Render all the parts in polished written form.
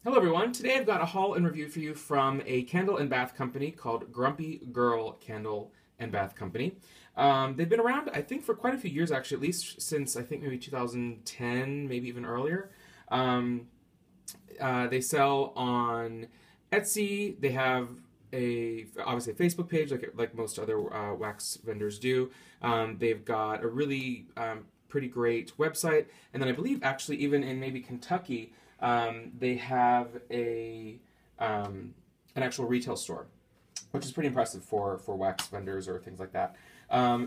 Hello everyone, today I've got a haul and review for you from a candle and bath company called Grumpy Girl Candle and Bath Company. They've been around, I think, for quite a few years actually, at least since I think maybe 2010, maybe even earlier. They sell on Etsy. They have obviously a Facebook page like most other wax vendors do. They've got a really pretty great website, and then I believe actually even in maybe Kentucky, they have an actual retail store, which is pretty impressive for wax vendors or things like that.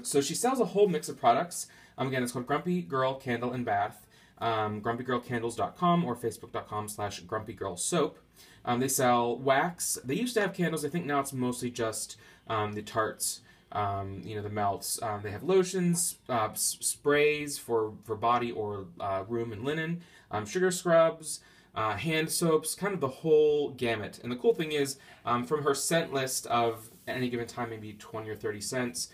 So she sells a whole mix of products. Again, it's called Grumpy Girl Candle and Bath. GrumpyGirlCandles.com or Facebook.com/GrumpyGirlSoap. They sell wax. They used to have candles. I think now it's mostly just the tarts, the melts. They have lotions, sprays for body or room and linen, sugar scrubs, hand soaps, kind of the whole gamut. And the cool thing is, from her scent list of at any given time maybe 20 or 30 cents,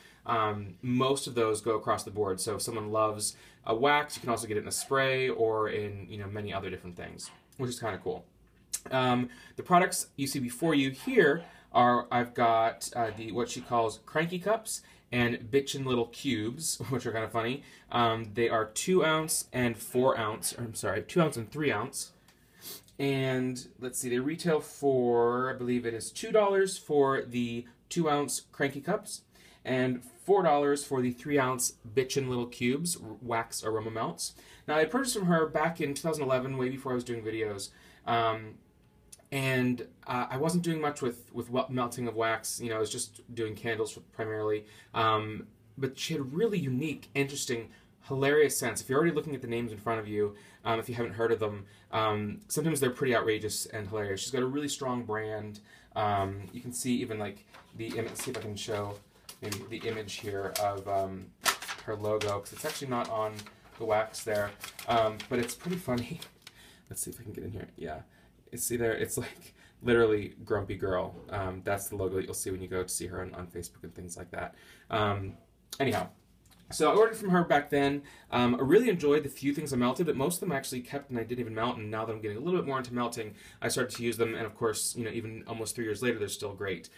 most of those go across the board. So if someone loves a wax, you can also get it in a spray or in many other different things, which is kind of cool. The products you see before you here are, I've got what she calls Cranky cups and Bitchin little cubes, which are kind of funny. They are 2 ounce and 4 ounce, or I'm sorry, 2 ounce and 3 ounce. And let's see, they retail for, I believe it is $2 for the 2 ounce Cranky cups and $4 for the 3 ounce Bitchin little cubes, wax aroma melts. Now I purchased from her back in 2011, way before I was doing videos. And I wasn't doing much with melting of wax. I was just doing candles primarily. But she had really unique, interesting, hilarious scents. If you're already looking at the names in front of you, if you haven't heard of them, sometimes they're pretty outrageous and hilarious. She's got a really strong brand. You can see even like the image. Let's see if I can show maybe the image here of her logo, because it's actually not on the wax there. But it's pretty funny. Let's see if I can get in here. Yeah. See there, it's like literally Grumpy Girl. That's the logo that you'll see when you go to see her on Facebook and things like that. Anyhow, so I ordered from her back then. I really enjoyed the few things I melted, but most of them I actually kept and I didn't even melt. And now that I'm getting a little bit more into melting, I started to use them. And of course, even almost 3 years later, they're still great.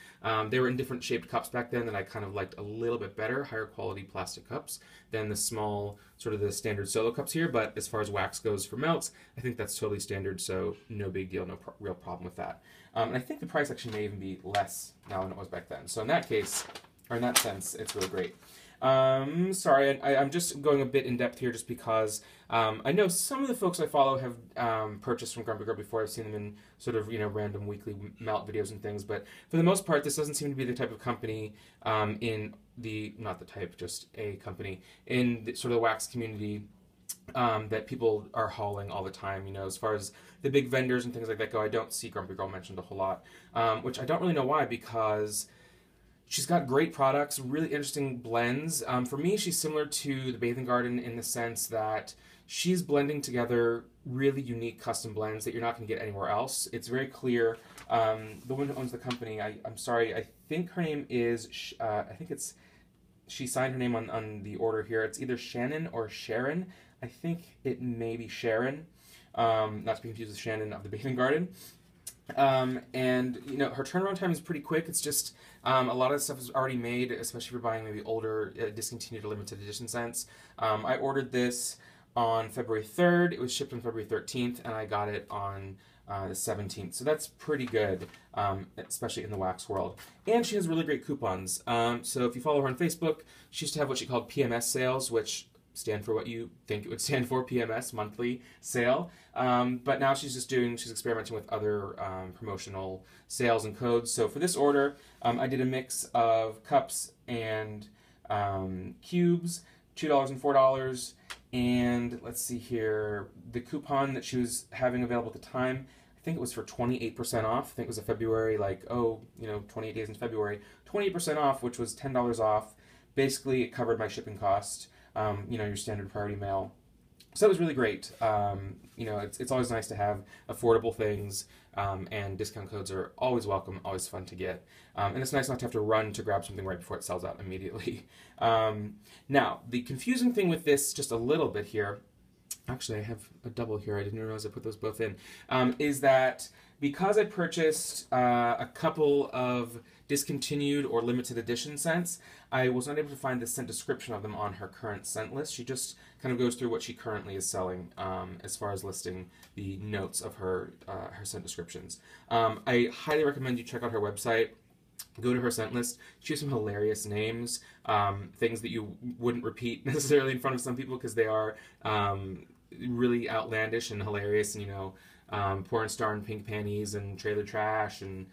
They were in different shaped cups back then that I kind of liked a little bit better, higher quality plastic cups than the small, sort of the standard solo cups here. But as far as wax goes for melts, I think that's totally standard, so no big deal, no real problem with that. And I think the price actually may even be less now than it was back then. So in that case, or in that sense, it's really great. Sorry, I'm just going a bit in depth here just because I know some of the folks I follow have purchased from Grumpy Girl before. I've seen them in sort of random weekly melt videos and things, but for the most part, this doesn't seem to be the type of company just a company in the, sort of the wax community that people are hauling all the time. As far as the big vendors and things like that go, I don't see Grumpy Girl mentioned a whole lot, which I don't really know why, because she's got great products, really interesting blends. For me, she's similar to the Bathing Garden in the sense that she's blending together really unique custom blends that you're not going to get anywhere else. It's very clear. The one who owns the company, I'm sorry, I think her name is, she signed her name on the order here. It's either Shannon or Sharon. I think it may be Sharon, not to be confused with Shannon of the Bathing Garden. And her turnaround time is pretty quick. It's just a lot of the stuff is already made, especially if you're buying maybe older, discontinued or limited edition scents. I ordered this on February 3rd. It was shipped on February 13th, and I got it on the 17th. So that's pretty good, especially in the wax world. And she has really great coupons. So if you follow her on Facebook, she used to have what she called PMS sales, which stand for what you think it would stand for, PMS, monthly sale. But now she's experimenting with other promotional sales and codes. So for this order, I did a mix of cups and cubes, $2 and $4. And let's see here, the coupon that she was having available at the time, I think it was for 28% off. I think it was a February, 28 days in February, 28% off, which was $10 off. Basically, it covered my shipping cost. Your standard priority mail. So that was really great. It's always nice to have affordable things, and discount codes are always welcome, always fun to get. And it's nice not to have to run to grab something right before it sells out immediately. Now, the confusing thing with this, just a little bit here, actually I have a double here, I didn't realize I put those both in, is that because I purchased a couple of discontinued or limited edition scents, I was not able to find the scent description of them on her current scent list. She just kind of goes through what she currently is selling as far as listing the notes of her scent descriptions. I highly recommend you check out her website. Go to her scent list. She has some hilarious names, things that you wouldn't repeat necessarily in front of some people because they are really outlandish and hilarious. And, you know, porn star in pink panties and trailer trash and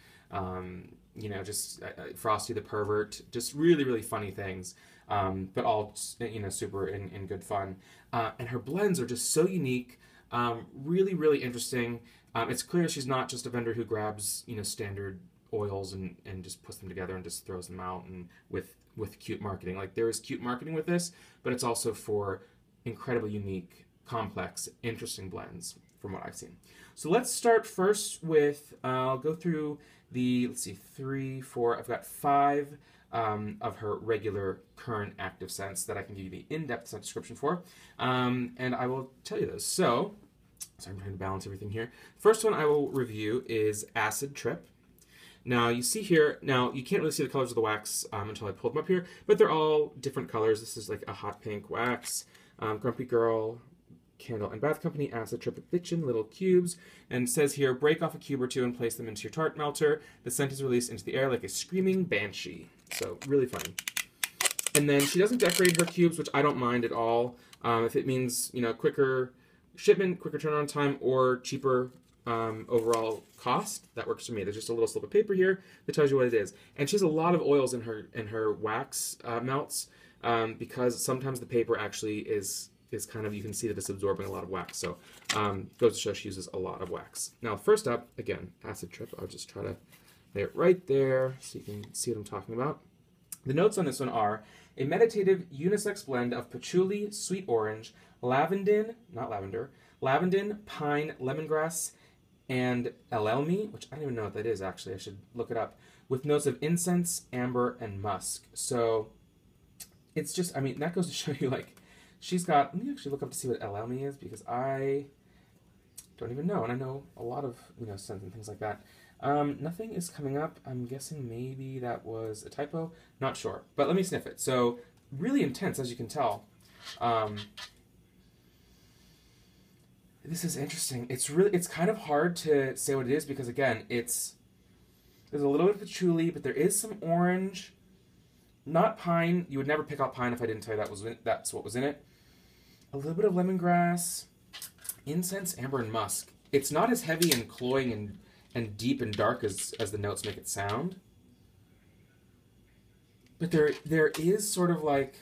you know, just Frosty the pervert. Just really, really funny things, but all, you know, super in good fun. And her blends are just so unique, really, really interesting. It's clear she's not just a vendor who grabs, you know, standard oils and just puts them together and just throws them out and with cute marketing. Like, there is cute marketing with this, but it's also for incredibly unique, complex, interesting blends from what I've seen. So let's start first with, I'll go through the, let's see, 3, 4, I've got 5 of her regular current active scents that I can give you the in-depth scent description for, and I will tell you those. So I'm trying to balance everything here. First one I will review is Acid Trip. Now, you see here, now you can't really see the colors of the wax until I pulled them up here, but they're all different colors. This is like a hot pink wax, Grumpy Girl, Candle and Bath Company, Acid Trip with Bitchin, little cubes, and it says here, break off a cube or two and place them into your tart melter. The scent is released into the air like a screaming banshee. So, really funny. And then she doesn't decorate her cubes, which I don't mind at all. If it means, you know, quicker shipment, quicker turnaround time, or cheaper overall cost, that works for me. There's just a little slip of paper here that tells you what it is. And she has a lot of oils in her wax melts, because sometimes the paper actually is kind of, you can see that it's absorbing a lot of wax. So goes to show she uses a lot of wax. Now, first up, again, Acid Trip. I'll just try to lay it right there so you can see what I'm talking about. The notes on this one are a meditative unisex blend of patchouli, sweet orange, lavender, pine, lemongrass, and elemi, which I don't even know what that is, actually. I should look it up, with notes of incense, amber, and musk. So it's just, I mean, that goes to show you, like, she's got, let me actually look up to see what elemi is, because I don't even know, and I know a lot of, you know, scents and things like that. Nothing is coming up. I'm guessing maybe that was a typo. Not sure, but let me sniff it. So, really intense, as you can tell. This is interesting. It's kind of hard to say what it is because, again, there's a little bit of patchouli, but there is some orange. Not pine. You would never pick out pine if I didn't tell you that's what was in it. A little bit of lemongrass, incense, amber, and musk. It's not as heavy and cloying and deep and dark as the notes make it sound. But there is sort of like,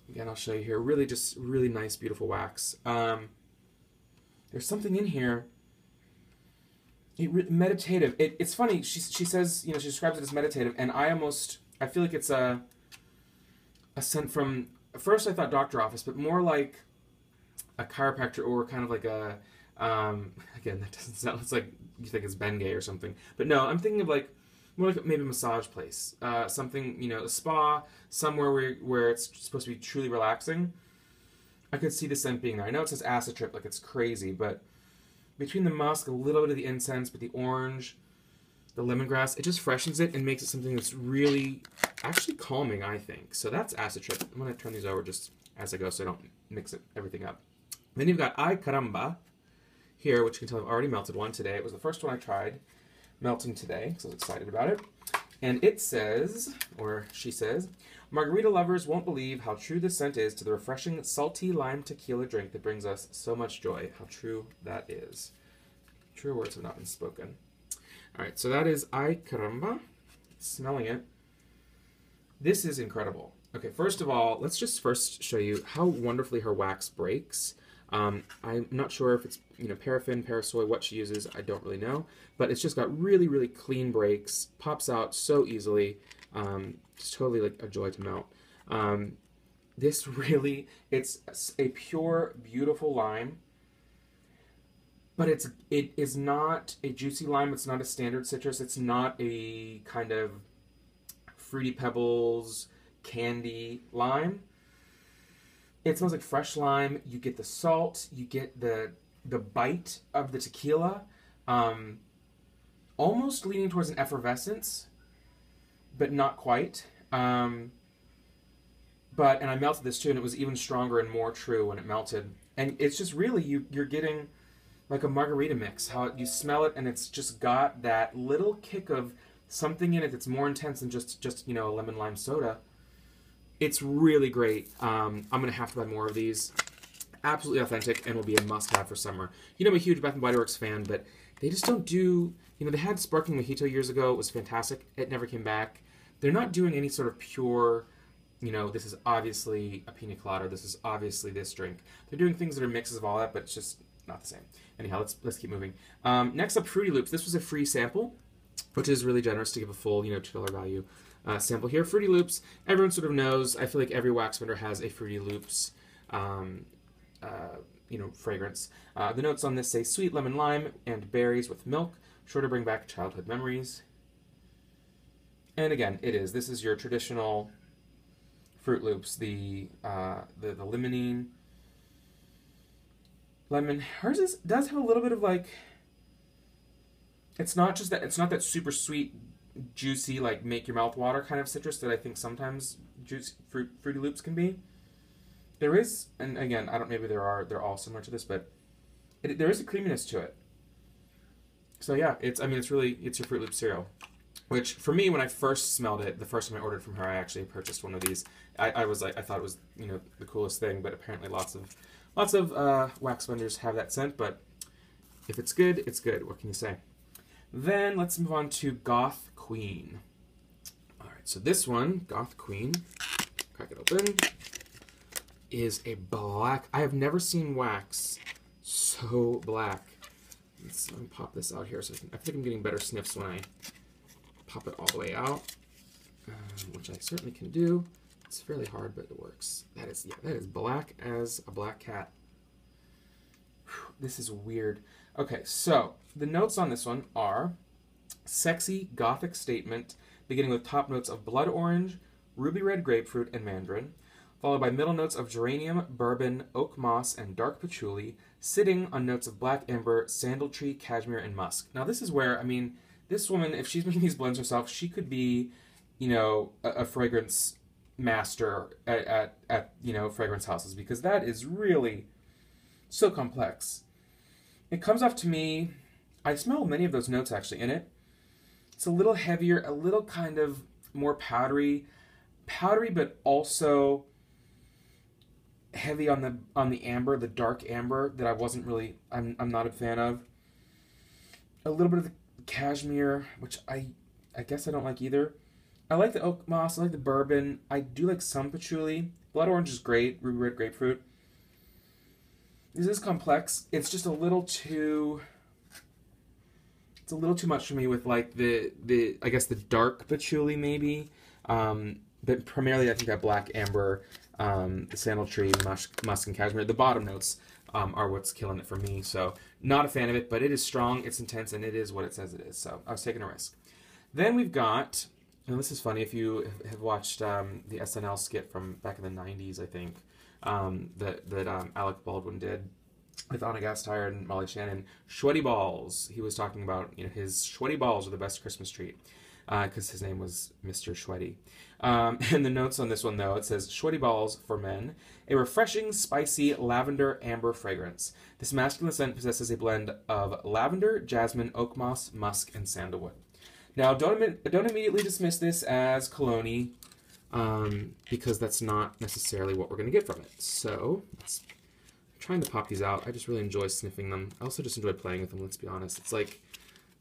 again, I'll show you here, really just really nice, beautiful wax. There's something in here. Meditative. It's funny. She says, you know, she describes it as meditative, and I feel like it's a scent from, at first I thought doctor office, but more like a chiropractor or kind of like a, again, that doesn't sound, it's like you think it's Bengay or something. But no, I'm thinking of like, more like maybe a massage place. Something, you know, a spa, somewhere where it's supposed to be truly relaxing. I could see the scent being there. I know it says Acid Trip, like it's crazy, but between the musk, a little bit of the incense, but the orange, the lemongrass, it just freshens it and makes it something that's really, actually calming, I think. So that's Acid Trip. I'm going to turn these over just as I go so I don't mix everything up. Then you've got Ay Carumba here, which you can tell I've already melted one today. It was the first one I tried melting today, because I was excited about it. And it says, or she says, margarita lovers won't believe how true this scent is to the refreshing salty lime tequila drink that brings us so much joy. How true that is. True words have not been spoken. All right, so that is Ay Carumba. Smelling it. This is incredible. Okay, first of all, let's just first show you how wonderfully her wax breaks. I'm not sure if it's, you know, paraffin, parasoy, what she uses, I don't really know. But it's just got really, really clean breaks, pops out so easily. Just totally like a joy to melt. This really, it's a pure, beautiful lime. But it is not a juicy lime, it's not a standard citrus, it's not a kind of Fruity Pebbles, candy lime. It smells like fresh lime. You get the salt. You get the bite of the tequila. Almost leaning towards an effervescence, but not quite. And I melted this too, and it was even stronger and more true when it melted. And it's just really, you're getting like a margarita mix. How you smell it, and it's just got that little kick of something in it that's more intense than just a lemon lime soda. It's really great. I'm gonna have to buy more of these. Absolutely authentic, and will be a must-have for summer. I'm a huge Bath and Body Works fan, but they just don't do. They had sparkling mojito years ago. It was fantastic. It never came back. They're not doing any sort of pure. This is obviously a pina colada. This is obviously this drink. They're doing things that are mixes of all that, but it's just not the same. Anyhow, let's keep moving. Next up, Fruity Loops. This was a free sample, which is really generous to give a full $2 value sample here. Fruity Loops. Everyone sort of knows. I feel like every wax vendor has a Fruity Loops. Fragrance. The notes on this say sweet lemon lime and berries with milk, sure to bring back childhood memories. And again, this is your traditional Fruit Loops, the limonene. Lemon. Hers does have a little bit of like, it's not that super sweet, juicy, like make your mouth water kind of citrus that I think sometimes Fruity Loops can be. There is, and again, they're all similar to this, but there is a creaminess to it. So yeah, it's your Fruit Loop cereal. Which, for me, when I first smelled it, the first time I ordered from her, I actually purchased one of these. I thought it was, the coolest thing, but apparently lots of wax vendors have that scent, but if it's good, it's good. What can you say? Then let's move on to Goth Queen. All right, so this one, Goth Queen, crack it open, is a black. I have never seen wax so black. Let me pop this out here. So I think I'm getting better sniffs when I pop it all the way out, which I certainly can do. It's fairly hard, but it works. That is black as a black cat. Whew, this is weird. Okay, so the notes on this one are sexy gothic statement, beginning with top notes of blood orange, ruby red grapefruit, and mandarin, followed by middle notes of geranium, bourbon, oak moss, and dark patchouli, sitting on notes of black amber, sandal tree, cashmere, and musk. Now this is where, this woman, if she's making these blends herself, she could be, a fragrance master at fragrance houses, because that is really so complex. It comes off to me, I smell many of those notes actually in it. It's a little heavier, a little kind of more powdery, but also heavy on the amber, the dark amber that I'm not a fan of. A little bit of the cashmere, which I guess I don't like either. I like the oak moss, I like the bourbon, I do like some patchouli. Blood orange is great, ruby red grapefruit. This is complex. It's just a little too much for me with like the I guess the dark patchouli maybe. But primarily I think that black amber, the sandal tree, musk, and cashmere. The bottom notes are what's killing it for me. So not a fan of it, but it is strong, it's intense, and it is what it says it is. So I was taking a risk. Then we've got, and this is funny if you have watched the SNL skit from back in the 90s, I think, that Alec Baldwin did with Anna Gasteyer and Molly Shannon. Schweddie Balls. He was talking about his Schweddie Balls are the best Christmas treat because his name was Mr. Schweddie. And the notes on this one, though, it says, Schweddie Balls for men, a refreshing, spicy, lavender amber fragrance. This masculine scent possesses a blend of lavender, jasmine, oak moss, musk, and sandalwood. Now, don't immediately dismiss this as cologne, because that's not necessarily what we're going to get from it. So, I'm trying to pop these out. I just really enjoy sniffing them. I also just enjoy playing with them, let's be honest. It's like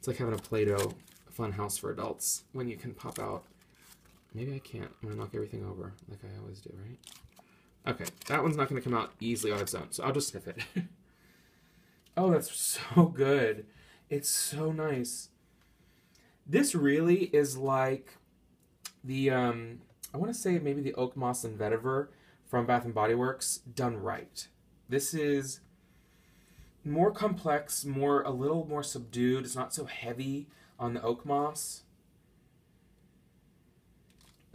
having a Play-Doh fun house for adults when you can pop out. Maybe I can't. I'm going to knock everything over like I always do, right? Okay, that one's not going to come out easily on its own, so I'll just sniff it. Oh, that's so good. It's so nice. This really is like the, I want to say maybe the Oak Moss and Vetiver from Bath & Body Works done right. This is more complex, a little more subdued. It's not so heavy on the Oak Moss.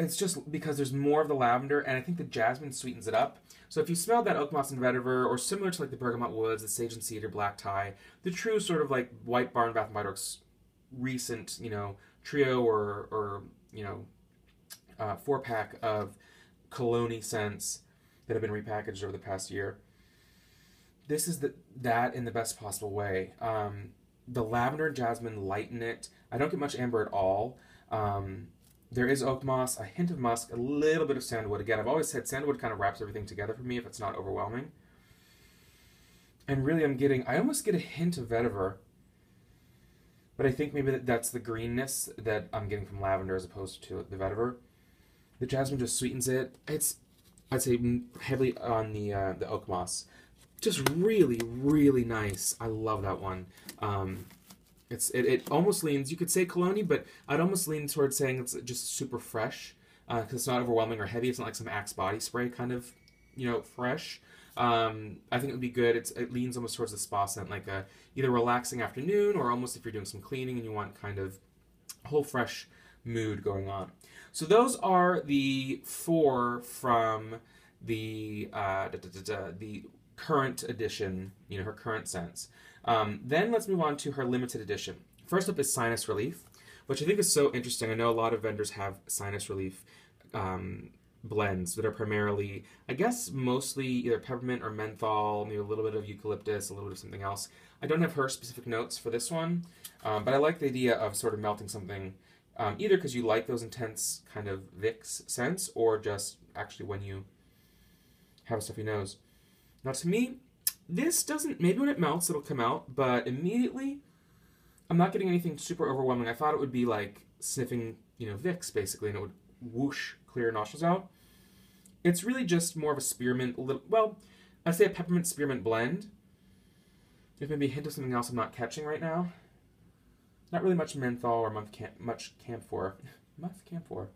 it's just because there's more of the lavender, and I think the jasmine sweetens it up. So if you smelled that oak moss and vetiver, or similar to like the bergamot woods, the sage and cedar, black tie, the true sort of like White Barn Bath & Body Works recent, trio or 4-pack of cologne scents that have been repackaged over the past year. This is that in the best possible way. The lavender and jasmine lighten it. I don't get much amber at all. There is oak moss, a hint of musk, a little bit of sandalwood. Again, I've always said sandalwood kind of wraps everything together for me if it's not overwhelming. And really I almost get a hint of vetiver. But I think maybe that's the greenness that I'm getting from lavender as opposed to the vetiver. The jasmine just sweetens it. I'd say heavily on the oak moss. Just really, really nice. I love that one. It almost leans, you could say cologne, but I'd almost lean towards saying it's just super fresh, because it's not overwhelming or heavy. It's not like some Axe body spray kind of, fresh. I think it would be good. It leans almost towards the spa scent, like a either relaxing afternoon or almost if you're doing some cleaning and you want kind of a whole fresh mood going on. So those are the 4 from the current edition, her current scents. Then let's move on to her limited edition. First up is Sinus Relief, which I think is so interesting. I know a lot of vendors have Sinus Relief blends that are primarily, I guess, mostly either peppermint or menthol, maybe a little bit of eucalyptus, a little bit of something else. I don't have her specific notes for this one, but I like the idea of sort of melting something, either because you like those intense kind of Vicks scents, or just actually when you have a stuffy nose. Now to me, this doesn't, maybe when it melts it'll come out, but immediately I'm not getting anything super overwhelming. I thought it would be like sniffing, Vicks basically, and it would whoosh, clear your nostrils out. It's really just more of a spearmint, I'd say a peppermint spearmint blend. There's maybe a hint of something else I'm not catching right now. Not really much menthol or much camphor. Much camphor.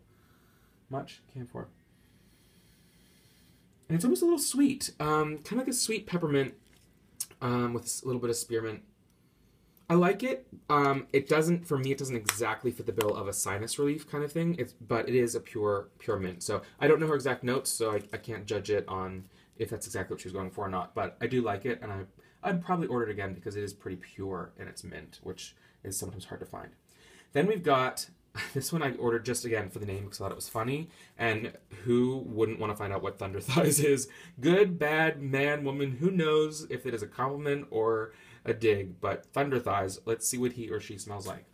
And it's almost a little sweet, kind of like a sweet peppermint with a little bit of spearmint. I like it. For me, it doesn't exactly fit the bill of a Sinus Relief kind of thing, but it is a pure mint. So I don't know her exact notes, so I can't judge it on if that's exactly what she was going for or not. But I do like it, and I'd probably order it again because it is pretty pure in its mint, which is sometimes hard to find. Then we've got this one I ordered just again for the name because I thought it was funny, and who wouldn't want to find out what Thunder Thighs is? Good, bad, man, woman, who knows if it is a compliment or a dig, but Thunder Thighs, let's see what he or she smells like.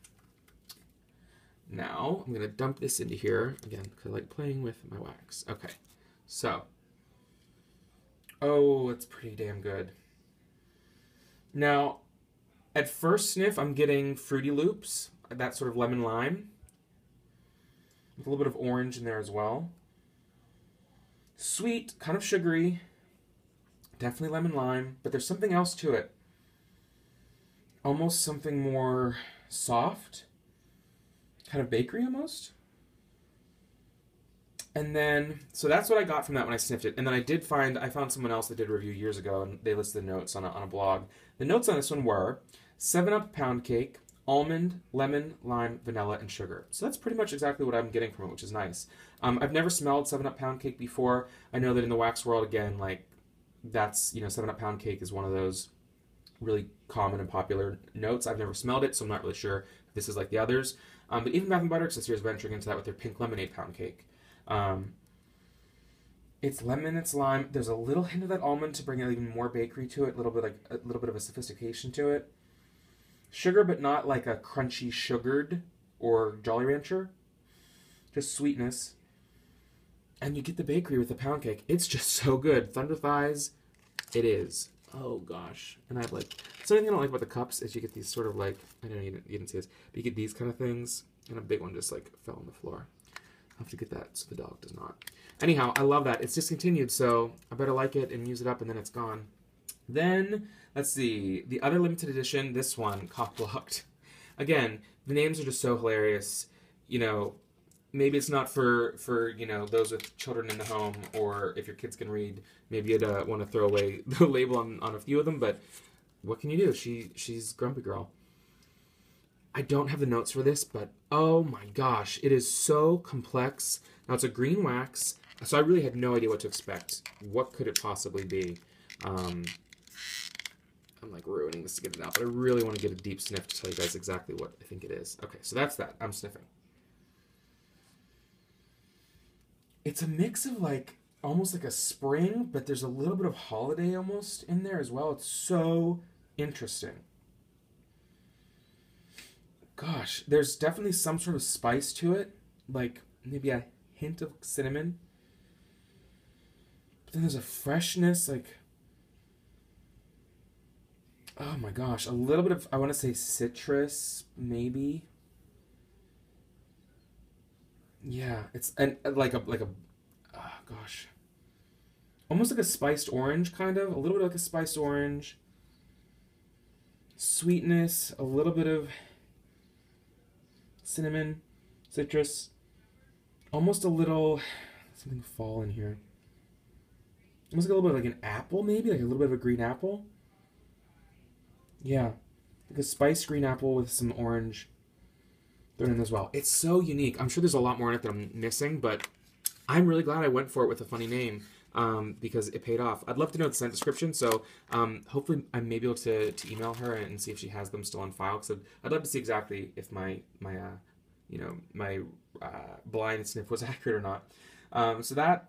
Now, I'm going to dump this into here, again, because I like playing with my wax. Okay, so, oh, it's pretty damn good. Now, at first sniff, I'm getting Fruity Loops, that sort of lemon lime, with a little bit of orange in there as well. Sweet, kind of sugary, definitely lemon lime, but there's something else to it. Almost something more soft, kind of bakery almost. And then, so that's what I got from that when I sniffed it. And then I found someone else that did a review years ago, and they listed the notes on a blog. The notes on this one were 7-Up pound cake, almond, lemon, lime, vanilla, and sugar. So that's pretty much exactly what I'm getting from it, which is nice. I've never smelled 7-Up pound cake before. I know that in the wax world, again, like, that's, 7-Up pound cake is one of those really common and popular notes. I've never smelled it, so I'm not really sure if this is like the others. But even Bath & Body Works this year is venturing into that with their pink lemonade pound cake. It's lemon, it's lime. There's a little hint of that almond to bring even more bakery to it, a little bit of a sophistication to it. Sugar, but not like a crunchy sugared or Jolly Rancher. Just sweetness. And you get the bakery with the pound cake. It's just so good. Thunder Thighs, it is. Oh gosh. And I like, something I don't like about the cups is you get these sort of like, I don't know, you didn't see this, but you get these kind of things, and a big one just like fell on the floor. I'll have to get that so the dog does not. Anyhow, I love that. It's discontinued, so I better like it and use it up, and then it's gone. Then, let's see, the other limited edition, this one, Cockblocked. Again, the names are just so hilarious. Maybe it's not for those with children in the home, or if your kids can read, maybe you'd want to throw away the label on a few of them, but what can you do? She's Grumpy Girl. I don't have the notes for this, but oh my gosh, it is so complex. Now it's a green wax, so I really had no idea what to expect. What could it possibly be? I'm like ruining this to get it out, but I really want to get a deep sniff to tell you guys exactly what I think it is. Okay, so that's that. I'm sniffing. It's a mix of like almost like a spring, but there's a little bit of holiday almost in there as well. It's so interesting. Gosh, there's definitely some sort of spice to it, like maybe a hint of cinnamon. But then there's a freshness, like, oh my gosh, a little bit of, I want to say citrus, maybe. Yeah, it's and like a oh gosh, almost like a spiced orange, kind of a little bit like a spiced orange. Sweetness, a little bit of cinnamon, citrus, almost a little something fall in here. Almost like a little bit like an apple, maybe like a little bit of a green apple. Yeah, like a spiced green apple with some orange thrown in as well. It's so unique. I'm sure there's a lot more in it that I'm missing, but I'm really glad I went for it with a funny name because it paid off. I'd love to know the scent description, so hopefully I may be able to email her and see if she has them still on file. Because I'd love to see exactly if my blind sniff was accurate or not. So that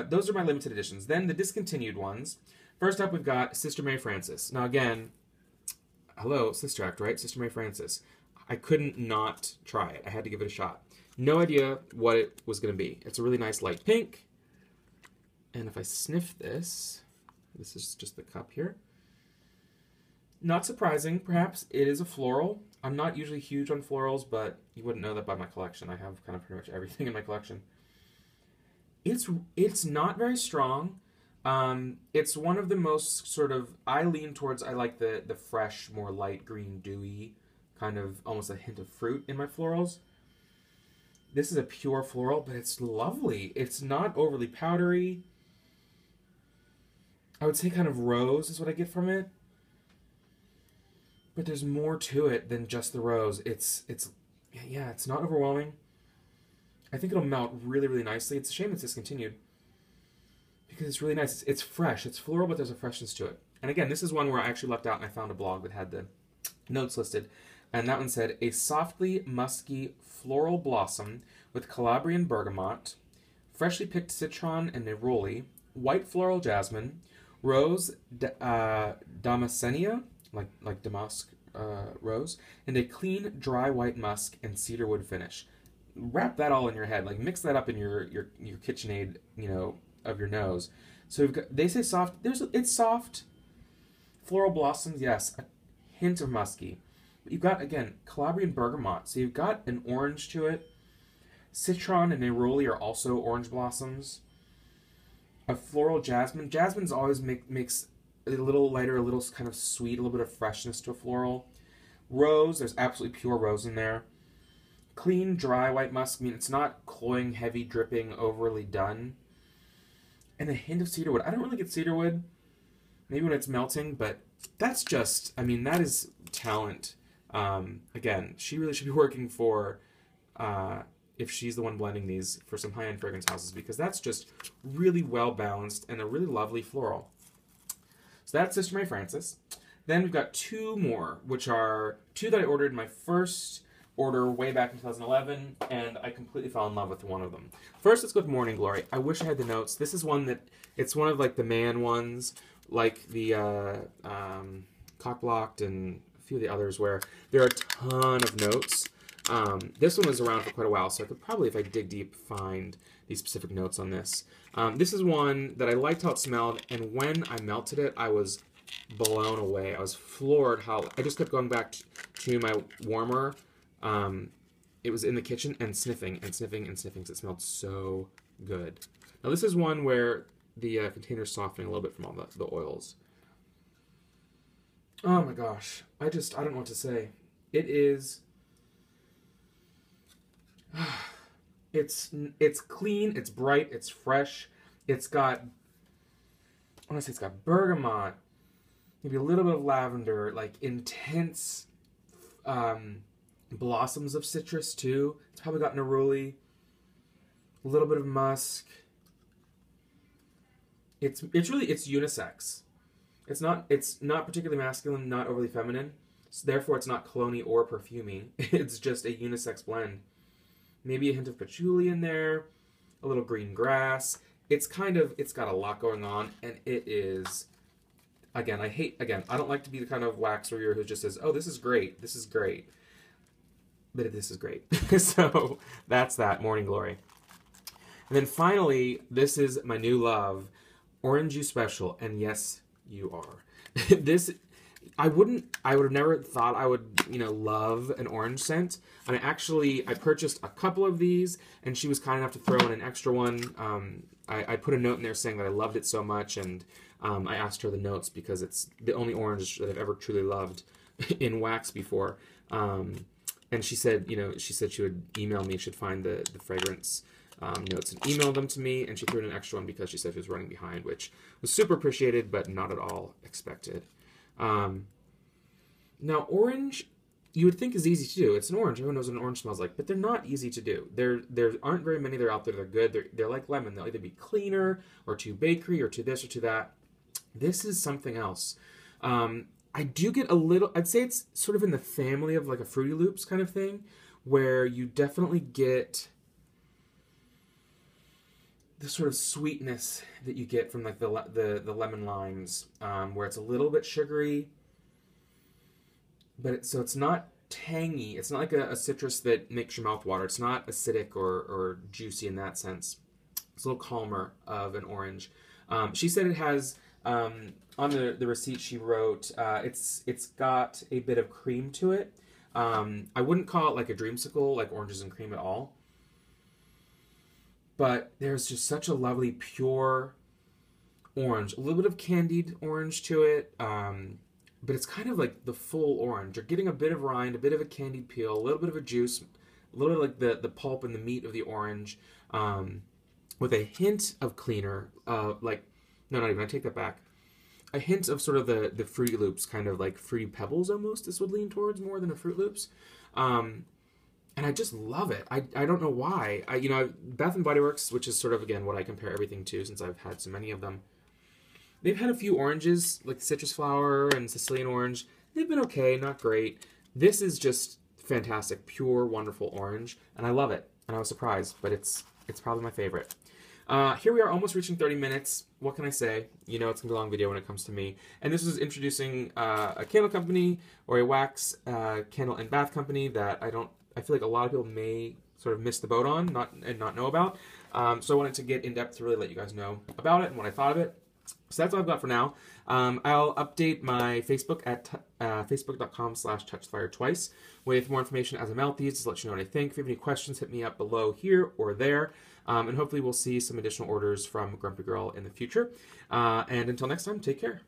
those are my limited editions. Then the discontinued ones. First up, we've got Sister Mary Frances. Now again, hello, Sister Act, right? Sister Mary Frances. I couldn't not try it. I had to give it a shot. No idea what it was going to be. It's a really nice light pink. And if I sniff this, this is just the cup here. Not surprising, perhaps. It is a floral. I'm not usually huge on florals, but you wouldn't know that by my collection. I have kind of pretty much everything in my collection. It's not very strong. It's one of the most sort of, I lean towards, I like the fresh, more light green, dewy, kind of almost a hint of fruit in my florals. This is a pure floral, but it's lovely. It's not overly powdery. I would say kind of rose is what I get from it. But there's more to it than just the rose. It's not overwhelming. I think it'll melt really, really nicely. It's a shame it's discontinued because it's really nice. It's fresh. It's floral, but there's a freshness to it. And again, this is one where I actually lucked out and I found a blog that had the notes listed. And that one said, a softly musky floral blossom with Calabrian bergamot, freshly picked citron and neroli, white floral jasmine, rose damascenia, like damask rose, and a clean, dry white musk and cedarwood finish. Wrap that all in your head. Like mix that up in your KitchenAid, of your nose. So we've got, they say soft. It's soft. Floral blossoms, yes. A hint of musky. You've got, again, Calabrian bergamot, so you've got an orange to it. Citron and neroli are also orange blossoms. A floral jasmine. Jasmine's always makes a little lighter, a little kind of sweet, a little bit of freshness to a floral. Rose, there's absolutely pure rose in there. Clean, dry white musk. I mean, it's not cloying, heavy, dripping, overly done. And a hint of cedarwood. I don't really get cedarwood, maybe when it's melting, but that's just, I mean, that is talent. Again, she really should be working for, if she's the one blending these, for some high-end fragrance houses, because that's just really well-balanced and a really lovely floral. So that's Sister Mary Frances. Then we've got two more, which are two that I ordered in my first order way back in 2011, and I completely fell in love with one of them. First, let's go with Morning Glory. I wish I had the notes. This is one that, it's one of like the man ones, like the Cockblocked and a few of the others where there are a ton of notes. This one was around for quite a while, so I could probably, if I dig deep, find these specific notes on this. This is one that I liked how it smelled, and when I melted it, I was blown away. I was floored how, I just kept going back to my warmer. It was in the kitchen and sniffing and sniffing and sniffing, because it smelled so good. Now this is one where the container's softening a little bit from all the oils. Oh my gosh. I don't know what to say. It is... It's clean, it's bright, it's fresh. It's got... I want to say it's got bergamot, maybe a little bit of lavender, like intense blossoms of citrus too. It's probably got neroli, a little bit of musk. It's unisex. It's not particularly masculine, not overly feminine. So therefore, it's not cologne or perfumey. It's just a unisex blend. Maybe a hint of patchouli in there, a little green grass. It's got a lot going on, and it is. Again, I don't like to be the kind of wax reviewer who just says, "Oh, this is great, but this is great." So that's that Morning Glory. And then finally, this is my new love, Orange Juice Special, and yes, you are. This, I would have never thought I would, love an orange scent. And I purchased a couple of these, and she was kind enough to throw in an extra one. I put a note in there saying that I loved it so much, and I asked her the notes because it's the only orange that I've ever truly loved in wax before. And she said, she would email me, she'd find the fragrance notes and email them to me, and she threw in an extra one because she said she was running behind, which was super appreciated, but not at all expected. Now, orange, you would think is easy to do. It's an orange. Everyone knows what an orange smells like, but they're not easy to do. There aren't very many that are out there that are good. They're like lemon. They'll either be cleaner or too bakery or too this or too that. This is something else. I do get a little, I'd say it's sort of in the family of like a Fruity Loops kind of thing, where you definitely get the sort of sweetness that you get from like the lemon limes, where it's a little bit sugary, but so it's not tangy. It's not like a citrus that makes your mouth water. It's not acidic or juicy in that sense. It's a little calmer of an orange. She said it has, on the receipt she wrote, it's got a bit of cream to it. I wouldn't call it like a dreamsicle, like oranges and cream at all. But there's just such a lovely, pure orange. A little bit of candied orange to it, but it's kind of like the full orange. You're getting a bit of rind, a bit of a candied peel, a little bit of a juice, a little bit like the pulp and the meat of the orange, with a hint of cleaner, no, not even, I take that back. A hint of sort of the Fruity Loops, kind of like Fruity Pebbles almost, this would lean towards more than a Fruit Loops. And I just love it. I don't know why. Bath & Body Works, which is sort of, again, what I compare everything to since I've had so many of them. They've had a few oranges, like citrus flower and Sicilian orange. They've been okay, not great. This is just fantastic, pure, wonderful orange, and I love it. And I was surprised, but it's probably my favorite. Here we are, almost reaching 30 minutes. What can I say? It's going to be a long video when it comes to me. And this is introducing a candle company or a wax candle and bath company that I feel like a lot of people may sort of miss the boat on and not know about. So I wanted to get in depth to really let you guys know about it and what I thought of it. So that's all I've got for now. I'll update my Facebook at facebook.com/TouchTheFireTwice with more information as I'm out these to let you know what I think. If you have any questions, hit me up below here or there. And hopefully we'll see some additional orders from Grumpy Girl in the future. And until next time, take care.